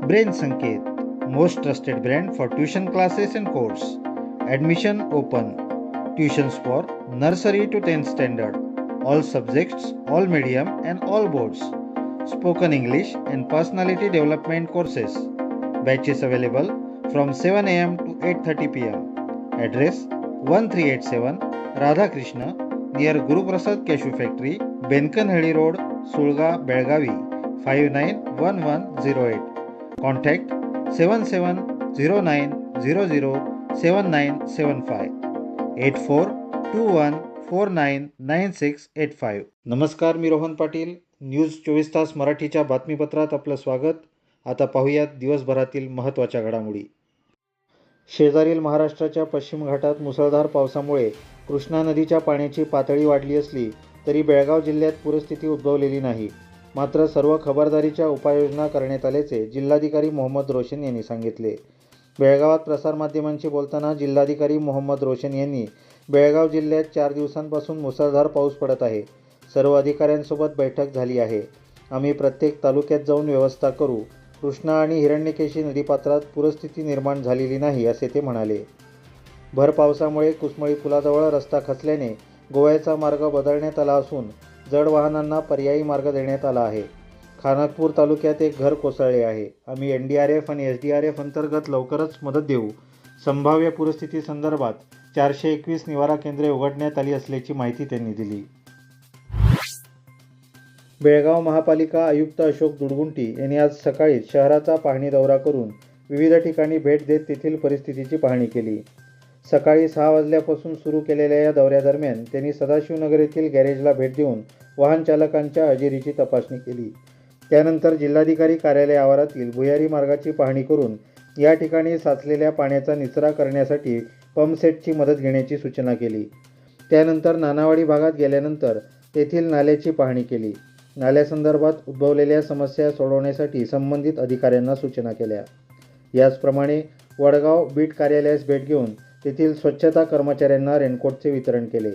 Brain Sanket, most trusted brand for tuition classes and course. Admission open. Tuitions for nursery to 10th standard. All subjects, all medium and all boards. Spoken English and personality development courses. Batches available from 7 am to 8:30 pm. Address 1387 Radha Krishna near Guru Prasad Cashew Factory, Benkanhಳ್ಳಿ Road, Sulga, Belgavi 591108. Contact 7709007975 8421499685. नमस्कार, मी Rohan Patil. News 24 तास मराठीच्या बातमीपत्रात आपलं स्वागत. आता पाहूयात दिवसभरातील महत्त्वाच्या घडामोडी. शेजारील महाराष्ट्राच्या पश्चिम घाटात मुसळधार पावसामुळे कृष्णा नदीच्या पाण्याची पातळी वाढली असली तरी बेळगाव जिल्ह्यात पूरस्थिती उद्भवलेली नाही. मात्र सर्व खबरदारीच्या उपाययोजना करण्यात आल्याचे जिल्हाधिकारी मोहम्मद रोशन यांनी सांगितले. बेळगावात प्रसारमाध्यमांशी बोलताना जिल्हाधिकारी मोहम्मद रोशन यांनी बेळगाव जिल्ह्यात 4 दिवसांपासून मुसळधार पाऊस पडत आहे. सर्व अधिकाऱ्यांसोबत बैठक झाली आहे. आम्ही प्रत्येक तालुक्यात जाऊन व्यवस्था करू. कृष्णा आणि हिरण्यकेशी नदीपात्रात पूरस्थिती निर्माण झालेली नाही असे ते म्हणाले. भर पावसामुळे कुसमळी पुलाजवळ रस्ता खचल्याने गोव्याचा मार्ग बदलण्यात आला असून जड वाहनांना पर्यायी मार्ग देण्यात आला आहे. खानापूर तालुक्यात एक घर कोसळले आहे. आम्ही NDRF आणि SDRF अंतर्गत लवकरच मदत देऊ. संभाव्य पूरस्थितीसंदर्भात 421 निवारा केंद्रे उघडण्यात आली असल्याची माहिती त्यांनी दिली. बेळगाव महापालिका आयुक्त अशोक दुडगुंटी यांनी आज सकाळी शहराचा पाहणी दौरा करून विविध ठिकाणी भेट देत तेथील परिस्थितीची पाहणी केली. सकाळी 6 वाजल्यापासून सुरू केलेल्या या दौऱ्यादरम्यान त्यांनी सदाशिवनगर येथील गॅरेजला भेट देऊन वाहन चालकांच्या हजेरीची तपासणी केली. त्यानंतर जिल्हाधिकारी कार्यालय आवारातील भुयारी मार्गाची पाहणी करून या ठिकाणी साचलेल्या पाण्याचा निचरा करण्यासाठी पंपसेटची मदत घेण्याची सूचना केली. त्यानंतर नानावाडी भागात गेल्यानंतर तेथील नाल्याची पाहणी केली. नाल्यासंदर्भात उद्भवलेल्या समस्या सोडवण्यासाठी संबंधित अधिकाऱ्यांना सूचना केल्या. याचप्रमाणे वडगाव बीट कार्यालयास भेट घेऊन तेथील स्वच्छता कर्मचाऱ्यांना रेनकोटचे वितरण केले.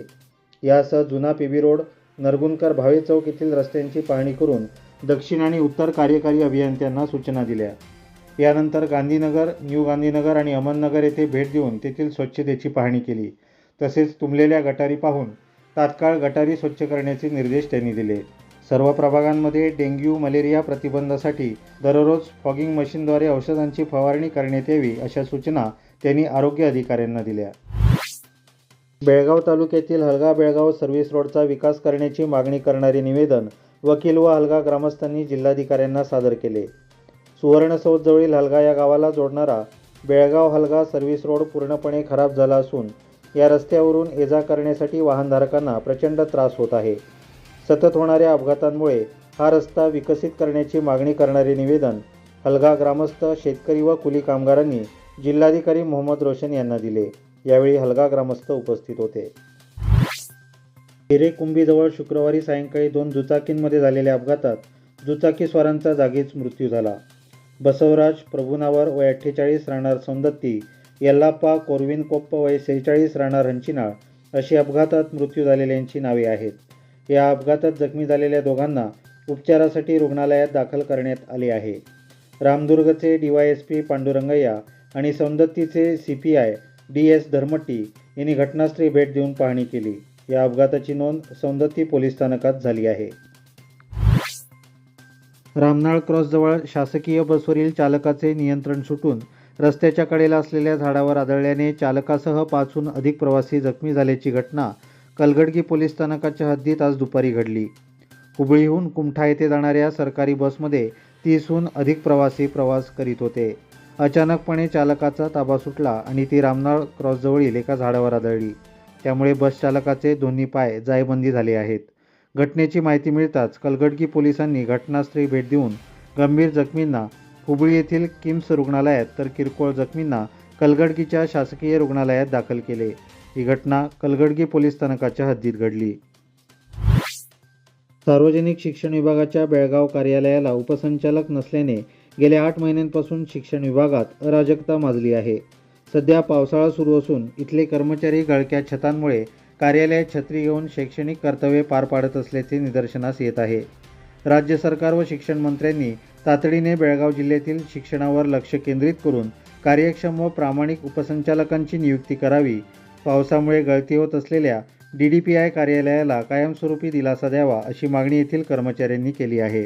यासह जुना PB रोड, नरगुणकर भावे चौक येथील रस्त्यांची पाहणी करून दक्षिण आणि उत्तर कार्यकारी अभियंत्यांना सूचना दिल्या. यानंतर गांधीनगर, न्यू गांधीनगर आणि अहमदनगर येथे भेट देऊन तेथील स्वच्छतेची पाहणी केली. तसेच तुंबलेल्या गटारी पाहून तात्काळ गटारी स्वच्छ करण्याचे निर्देश त्यांनी दिले. सर्व प्रभागांमध्ये डेंग्यू, मलेरिया प्रतिबंधासाठी दररोज फॉगिंग मशीनद्वारे औषधांची फवारणी करण्यात यावी अशा सूचना त्यांनी आरोग्य अधिकाऱ्यांना दिल्या. बेळगाव तालुक्यातील हलगा बेळगाव सर्व्हिस रोडचा विकास करण्याची मागणी करणारे निवेदन वकील व हलगा ग्रामस्थांनी जिल्हाधिकाऱ्यांना सादर केले. सुवर्णसौधजवळील हलगा या गावाला जोडणारा बेळगाव हलगा सर्व्हिस रोड पूर्णपणे खराब झाला असून या रस्त्यावरून ये-जा करण्यासाठी वाहनधारकांना प्रचंड त्रास होत आहे. सतत होणाऱ्या अपघातांमुळे हा रस्ता विकसित करण्याची मागणी करणारे निवेदन हलगा ग्रामस्थ, शेतकरी व कुली कामगारांनी जिल्हाधिकारी मोहम्मद रोशन यांना दिले. यावेळी हलगा ग्रामस्थ उपस्थित होते. हिरेकुंभीजवळ शुक्रवारी सायंकाळी 2 दुचाकींमध्ये झालेल्या अपघातात दुचाकीस्वारांचा जागीच मृत्यू झाला. बसवराज प्रभुनावर वय 48 राहणार सौंदत्ती, यल्लाप्पा कोरविन कोप्प वय 46 राहणार हंचिनाळ अशी अपघातात मृत्यू झालेल्यांची नावे आहेत. या अपघातात जखमी झालेल्या दोघांना उपचारासाठी रुग्णालयात दाखल करण्यात आले आहे. रामदुर्गचे DYSP पांडुरंगय्या आणि सौंदत्तीचे CPI DS धर्मट्टी यांनी घटनास्थळी भेट देऊन पाहणी केली. या अपघाताची नोंद सौंदत्ती पोलीस स्थानकात झाली आहे. रामनाळ क्रॉसजवळ शासकीय बसवरील चालकाचे नियंत्रण सुटून रस्त्याच्या कडेला असलेल्या झाडावर आदळल्याने चालकासह 5हून अधिक प्रवासी जखमी झाल्याची घटना कलगडगी पोलीस स्थानकाच्या हद्दीत आज दुपारी घडली. हुबळीहून कुमठा येथे जाणाऱ्या सरकारी बसमध्ये 30हून अधिक प्रवासी प्रवास करीत होते. अचानकपणे चालकाचा ताबा सुटला आणि ती रामनाळ क्रॉसजवळील एका झाडावर आदळली. त्यामुळे बस चालकाचे दोन्ही पाय जायबंदी झाले आहेत. घटनेची माहिती मिळताच कलगडगी पोलिसांनी घटनास्थळी भेट देऊन गंभीर जखमींना हुबळी येथील किम्स रुग्णालयात तर किरकोळ जखमींना कलगडगीच्या शासकीय रुग्णालयात दाखल केले. ही घटना कलगडगी पोलीस स्थानकाच्या हद्दीत घडली. सार्वजनिक शिक्षण विभागाच्या बेळगाव कार्यालयाला उपसंचालक नसल्याने गेल्या 8 महिन्यांपासून शिक्षण विभागात अराजकता माजली आहे. सध्या पावसाळा सुरू असून इथले कर्मचारी गळक्या छतांमुळे कार्यालयात छत्री घेऊन शैक्षणिक कर्तव्ये पार पाडत असल्याचे निदर्शनास येत आहे. राज्य सरकार व शिक्षण मंत्र्यांनी तातडीने बेळगाव जिल्ह्यातील शिक्षणावर लक्ष केंद्रित करून कार्यक्षम व प्रामाणिक उपसंचालकांची नियुक्ती करावी. पावसामुळे गळती होत असलेल्या DDPI कार्यालयाला कायमस्वरूपी दिलासा द्यावा अशी मागणी येथील कर्मचाऱ्यांनी केली आहे.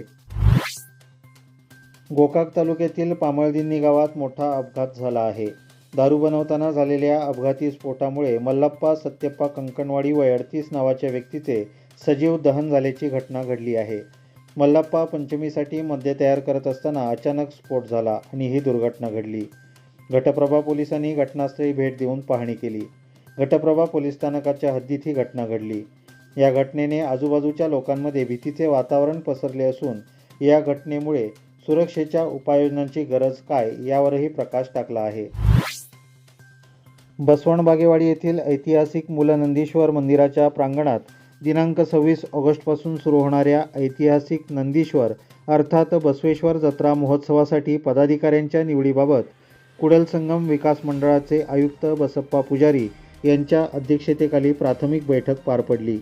गोकाक तालुक्यातील पामळदिन्नी गावात मोठा अपघात झाला आहे. दारू बनवताना झालेल्या अपघाती स्फोटामुळे मल्लप्पा सत्यप्पा कंकणवाडी व 38 नावाच्या व्यक्तीचे सजीव दहन झाल्याची घटना घडली आहे. मल्लप्पा पंचमीसाठी मद्य तयार करत असताना अचानक स्फोट झाला आणि ही दुर्घटना घडली. घटप्रभा पोलिसांनी घटनास्थळी भेट देऊन पाहणी केली. घटप्रभा पोलीस स्थानकाच्या हद्दीत ही घटना घडली. या घटनेने आजूबाजूच्या लोकांमध्ये भीतीचे वातावरण पसरले असून या घटनेमुळे सुरक्षेच्या उपाययोजनांची गरज काय यावरही प्रकाश टाकला आहे. बसवणबागेवाडी येथील ऐतिहासिक मूलनंदीश्वर मंदिराच्या प्रांगणात दिनांक 26 ऑगस्टपासून सुरू होणाऱ्या ऐतिहासिक नंदीश्वर अर्थात बसवेश्वर जत्रा महोत्सवासाठी पदाधिकाऱ्यांच्या निवडीबाबत कुडल संगम विकास मंडळाचे आयुक्त बसप्पा पुजारी यांच्या अध्यक्षतेखाली प्राथमिक बैठक पार पडली.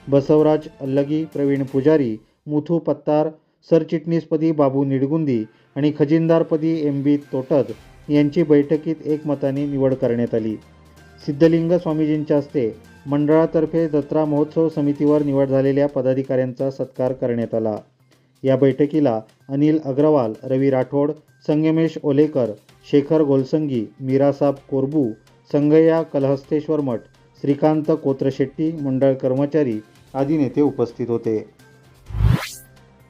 बसवराज अल्लगी, प्रवीण पुजारी, मुथू पत्तार, सरचिटणीसपदी बाबू निडगुंदी आणि खजिनदारपदी MB तोटद यांची बैठकीत एकमताने निवड करण्यात आली. सिद्धलिंग स्वामीजींच्या हस्ते मंडळातर्फे जत्रा महोत्सव समितीवर निवड झालेल्या पदाधिकाऱ्यांचा सत्कार करण्यात आला. या बैठकीला अनिल अग्रवाल, रवी राठोड, संगमेश ओलेकर, शेखर गोलसंगी, मीरासाब कोरबू, संगय्या कलहस्तेश्वर मठ, श्रीकांत कोत्रशेट्टी, मंडळ कर्मचारी आदी नेते उपस्थित होते.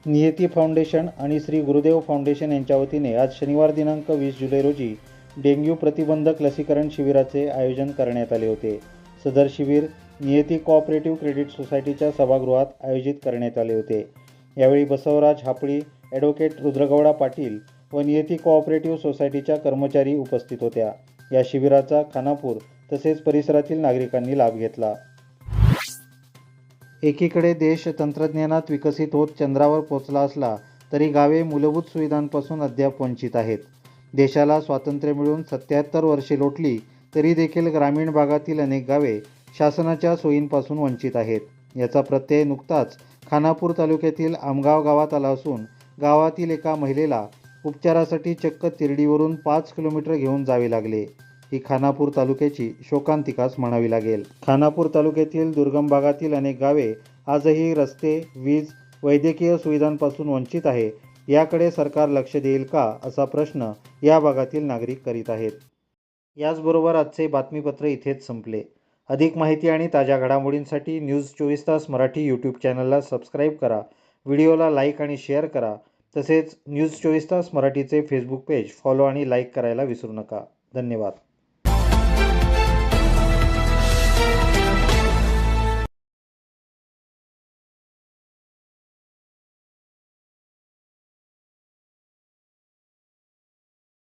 नियती फाउंडेशन आणि श्री गुरुदेव फाउंडेशन यांच्या वतीने आज शनिवार दिनांक 20 जुलै रोजी डेंग्यू प्रतिबंधक लसीकरण शिबिराचे आयोजन करण्यात आले होते. सदर शिबिर नियती कोऑपरेटिव्ह क्रेडिट सोसायटीच्या सभागृहात आयोजित करण्यात आले होते. यावेळी बसवराज हापळी, ॲडव्होकेट रुद्रगौडा पाटील व नियती कोऑपरेटिव्ह सोसायटीच्या कर्मचारी उपस्थित होत्या. या शिबिराचा खानापूर तसेच परिसरातील नागरिकांनी लाभ घेतला. एकीकडे देश तंत्रज्ञानात विकसित होत चंद्रावर पोहोचला असला तरी गावे मूलभूत सुविधांपासून अद्याप वंचित आहेत. देशाला स्वातंत्र्य मिळून 77 वर्षे लोटली तरी देखील ग्रामीण भागातील अनेक गावे शासनाच्या सोयींपासून वंचित आहेत. याचा प्रत्यय नुकताच खानापूर तालुक्यातील आमगाव गावात आला असून गावातील एका महिलेला उपचारासाठी चक्क तिरडीवरून 5 किलोमीटर घेऊन जावे लागले. ही खानापूर तालुक्याची शोकांतिकाच म्हणावी लागेल. खानापूर तालुक्यातील दुर्गम भागातील अनेक गावे आजही रस्ते, वीज, वैद्यकीय सुविधांपासून वंचित आहे. याकडे सरकार लक्ष देईल का असा प्रश्न या भागातील नागरिक करीत आहेत. याचबरोबर आजचे बातमीपत्र इथेच संपले. अधिक माहिती आणि ताज्या घडामोडींसाठी न्यूज 24 तास मराठी यूट्यूब चॅनलला सबस्क्राईब करा. व्हिडिओला लाईक आणि शेअर करा. तसेच न्यूज 24 तास मराठीचे फेसबुक पेज फॉलो आणि लाईक करायला विसरू नका. धन्यवाद.